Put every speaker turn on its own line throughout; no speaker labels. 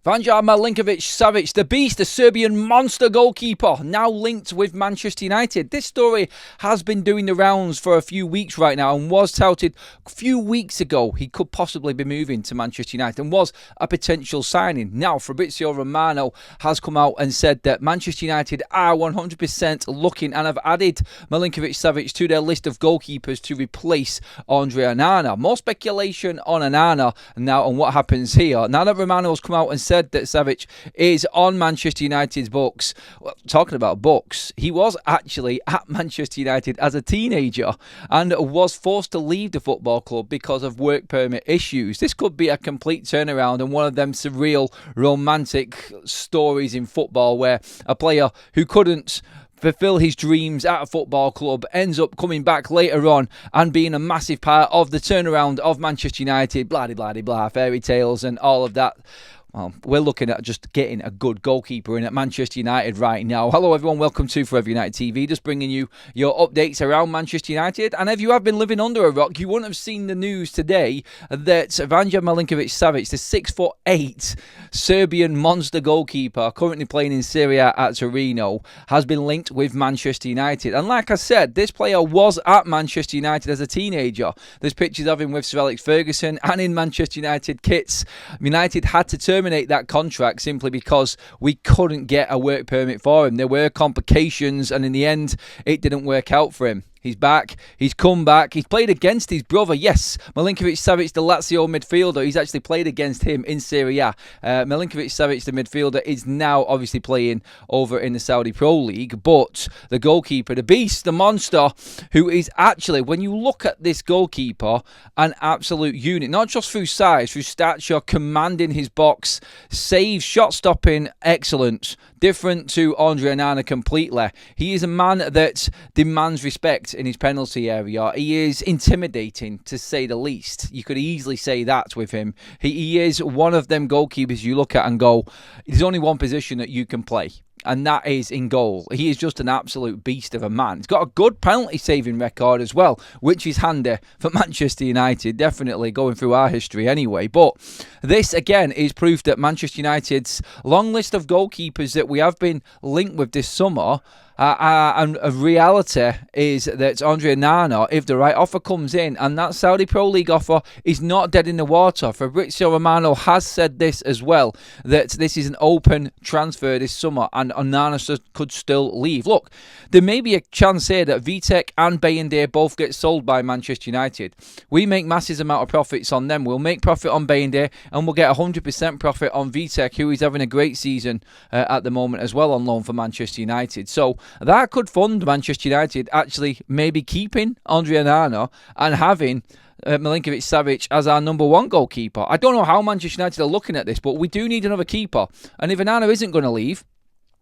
Vanja Milinković-Savić, the beast, the Serbian monster goalkeeper, now linked with Manchester United. This story has been doing the rounds for a few weeks right now and was touted a few weeks ago. He could possibly be moving to Manchester United and was a potential signing. Now, Fabrizio Romano has come out and said that Manchester United are 100% looking and have added Milinković-Savić to their list of goalkeepers to replace Onana. More speculation on Onana now and what happens here. Now that Romano has come out and said that Savić is on Manchester United's books. Well, talking about books, he was actually at Manchester United as a teenager and was forced to leave the football club because of work permit issues. This could be a complete turnaround and one of them surreal, romantic stories in football where a player who couldn't fulfill his dreams at a football club ends up coming back later on and being a massive part of the turnaround of Manchester United. Blah, blah, blah, blah, fairy tales and all of that. Well, we're looking at just getting a good goalkeeper in at Manchester United right now. Hello everyone, welcome to Forever United TV, just bringing you your updates around Manchester United. And if you have been living under a rock, you wouldn't have seen the news today that Vanja Milinković-Savić, the 6'8" Serbian monster goalkeeper currently playing in Serie A at Torino, has been linked with Manchester United. And like I said, this player was at Manchester United as a teenager. There's pictures of him with Sir Alex Ferguson and in Manchester United kits. United had to terminate that contract simply because we couldn't get a work permit for him. There were complications and in the end it didn't work out for him. He's back. He's come back. He's played against his brother. Yes, Milinković-Savić, the Lazio midfielder. He's actually played against him in Serie A. Milinković-Savić, the midfielder, is now obviously playing over in the Saudi Pro League. But the goalkeeper, the beast, the monster, who is actually, when you look at this goalkeeper, an absolute unit. Not just through size, through stature, commanding his box, saves, shot stopping, excellence. Different to Onana completely. He is a man that demands respect in his penalty area. He is intimidating, to say the least. You could easily say that with him. He is one of them goalkeepers you look at and go, there's only one position that you can play, and that is in goal. He is just an absolute beast of a man. He's got a good penalty saving record as well, which is handy for Manchester United, definitely going through our history anyway. But this again is proof that Manchester United's long list of goalkeepers that we have been linked with this summer, and a reality is that Onana, if the right offer comes in, and that Saudi Pro League offer is not dead in the water. Fabrizio Romano has said this as well, that this is an open transfer this summer and Onana could still leave. Look, there may be a chance here that Vitek and Bayındır both get sold by Manchester United. We make massive amount of profits on them. We'll make profit on Bayındır and we'll get 100% profit on Vitek, who is having a great season at the moment as well on loan for Manchester United. So that could fund Manchester United actually maybe keeping Onana and having Milinković-Savić as our number one goalkeeper. I don't know how Manchester United are looking at this, but we do need another keeper. And if Onana isn't going to leave,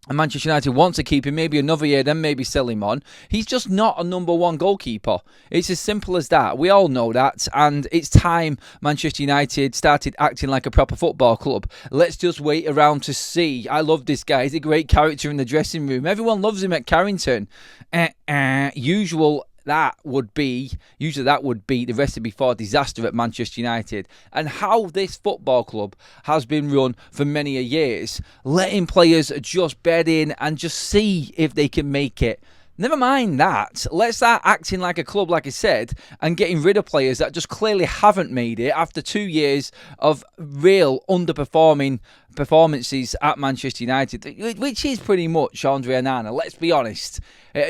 and Manchester United wants to keep him maybe another year, then maybe sell him on, he's just not a number one goalkeeper. It's as simple as that. We all know that, and it's time Manchester United started acting like a proper football club. Let's just wait around to see. I love this guy. He's a great character in the dressing room. Everyone loves him at Carrington. Usually that would be the recipe for disaster at Manchester United. And how this football club has been run for many a years, letting players just bed in and just see if they can make it. Never mind that. Let's start acting like a club, like I said, and getting rid of players that just clearly haven't made it after 2 years of real underperforming performances at Manchester United, which is pretty much Onana. Let's be honest.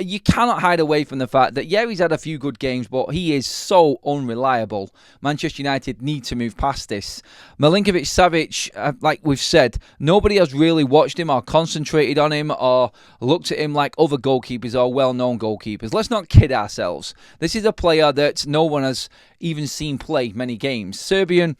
You cannot hide away from the fact that, yeah, he's had a few good games, but he is so unreliable. Manchester United need to move past this. Milinković-Savić, like we've said, nobody has really watched him or concentrated on him or looked at him like other goalkeepers or well-known goalkeepers. Let's not kid ourselves. This is a player that no one has even seen play many games. Serbian,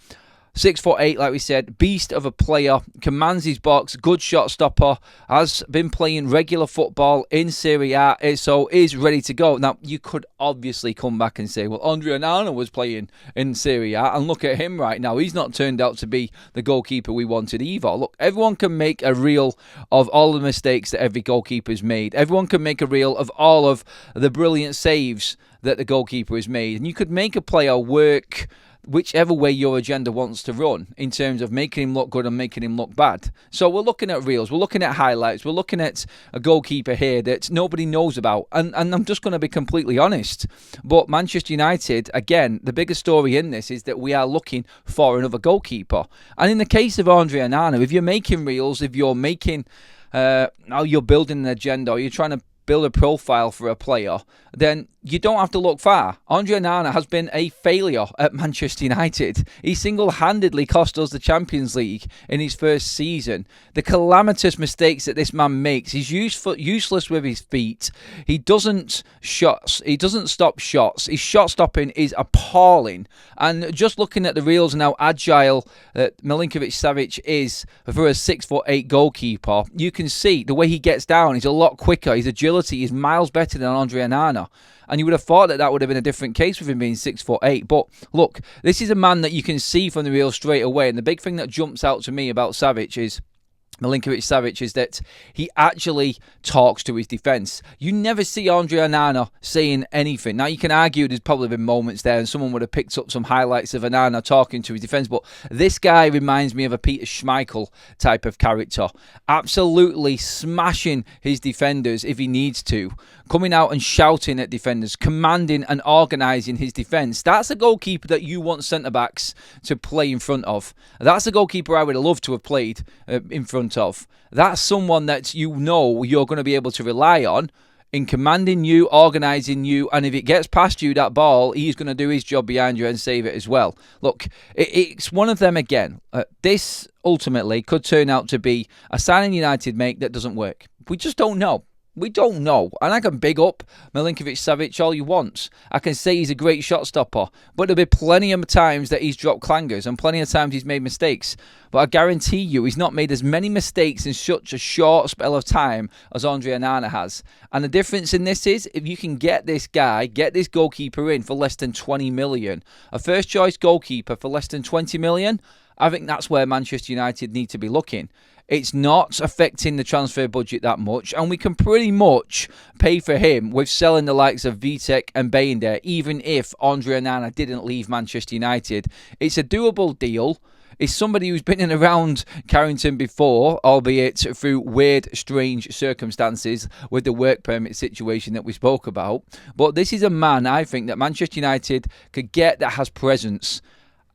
6'8", like we said, beast of a player, commands his box, good shot stopper, has been playing regular football in Serie A, so is ready to go. Now, you could obviously come back and say, well, Onana was playing in Serie A, and look at him right now. He's not turned out to be the goalkeeper we wanted either. Look, everyone can make a reel of all the mistakes that every goalkeeper's made. Everyone can make a reel of all of the brilliant saves that the goalkeeper has made. And you could make a player work whichever way your agenda wants to run in terms of making him look good and making him look bad. So we're looking at reels, we're looking at highlights, we're looking at a goalkeeper here that nobody knows about. And I'm just going to be completely honest. But Manchester United, again, the biggest story in this is that we are looking for another goalkeeper. And in the case of Andre Onana, if you're making reels, if you're making, you're building an agenda, or you're trying to build a profile for a player, then you don't have to look far. Andre Onana has been a failure at Manchester United. He single-handedly cost us the Champions League in his first season. The calamitous mistakes that this man makes, he's useless with his feet. He doesn't stop shots. His shot stopping is appalling. And just looking at the reels and how agile Milinković-Savić is for a 6'8" goalkeeper, you can see the way he gets down. He's a lot quicker. His agility is miles better than Andre Onana. And you would have thought that would have been a different case with him being 6'8". But look, this is a man that you can see from the reel straight away. And the big thing that jumps out to me about Milinković-Savić is that he actually talks to his defence. You never see Andre Onana saying anything. Now, you can argue there's probably been moments there and someone would have picked up some highlights of Onana talking to his defence, but this guy reminds me of a Peter Schmeichel type of character. Absolutely smashing his defenders if he needs to. Coming out and shouting at defenders, commanding and organising his defence. That's a goalkeeper that you want centre-backs to play in front of. That's a goalkeeper I would have loved to have played in front of. That's someone that you know you're going to be able to rely on in commanding you, organising you, and if it gets past you, that ball, he's going to do his job behind you and save it as well. Look, it's one of them again. This ultimately could turn out to be a signing United make that doesn't work. We just don't know. We don't know. And I can big up Milinković-Savić all you want. I can say he's a great shot stopper. But there'll be plenty of times that he's dropped clangers and plenty of times he's made mistakes. But I guarantee you he's not made as many mistakes in such a short spell of time as Andre Onana has. And the difference in this is if you can get this goalkeeper in for less than 20 million, a first choice goalkeeper for less than 20 million, I think that's where Manchester United need to be looking. It's not affecting the transfer budget that much, and we can pretty much pay for him with selling the likes of Vitek and Bayender, even if Andre Onana didn't leave Manchester United. It's a doable deal. It's somebody who's been in around Carrington before, albeit through weird, strange circumstances with the work permit situation that we spoke about. But this is a man, I think, that Manchester United could get that has presence,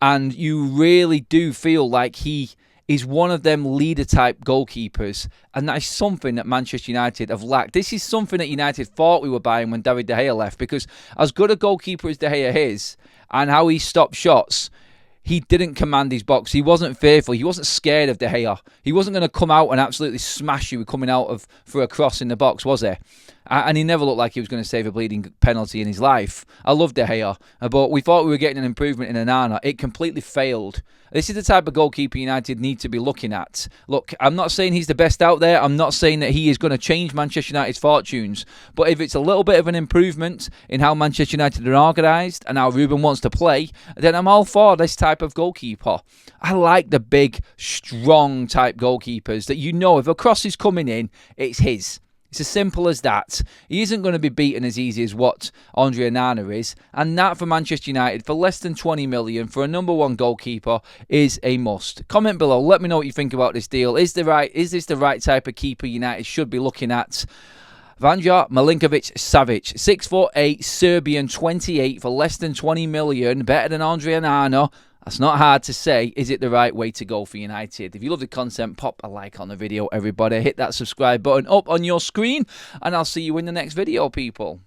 and you really do feel like he is one of them leader-type goalkeepers, and that is something that Manchester United have lacked. This is something that United thought we were buying when David De Gea left, because as good a goalkeeper as De Gea is, and how he stopped shots, he didn't command his box. He wasn't fearful. He wasn't scared of De Gea. He wasn't going to come out and absolutely smash you coming out for a cross in the box, was he? And he never looked like he was going to save a bleeding penalty in his life. I love De Gea, but we thought we were getting an improvement in Onana. It completely failed. This is the type of goalkeeper United need to be looking at. Look, I'm not saying he's the best out there. I'm not saying that he is going to change Manchester United's fortunes. But if it's a little bit of an improvement in how Manchester United are organised and how Ruben wants to play, then I'm all for this type of goalkeeper. I like the big, strong type goalkeepers that you know if a cross is coming in, it's his. It's as simple as that. He isn't going to be beaten as easy as what Andre Onana is. And that for Manchester United, for less than 20 million, for a number one goalkeeper, is a must. Comment below. Let me know what you think about this deal. Is this the right type of keeper United should be looking at? Vanja Milinković-Savić, 6'8", Serbian, 28, for less than 20 million. Better than Andre Onana. That's not hard to say. Is it the right way to go for United? If you love the content, pop a like on the video, everybody. Hit that subscribe button up on your screen, and I'll see you in the next video, people.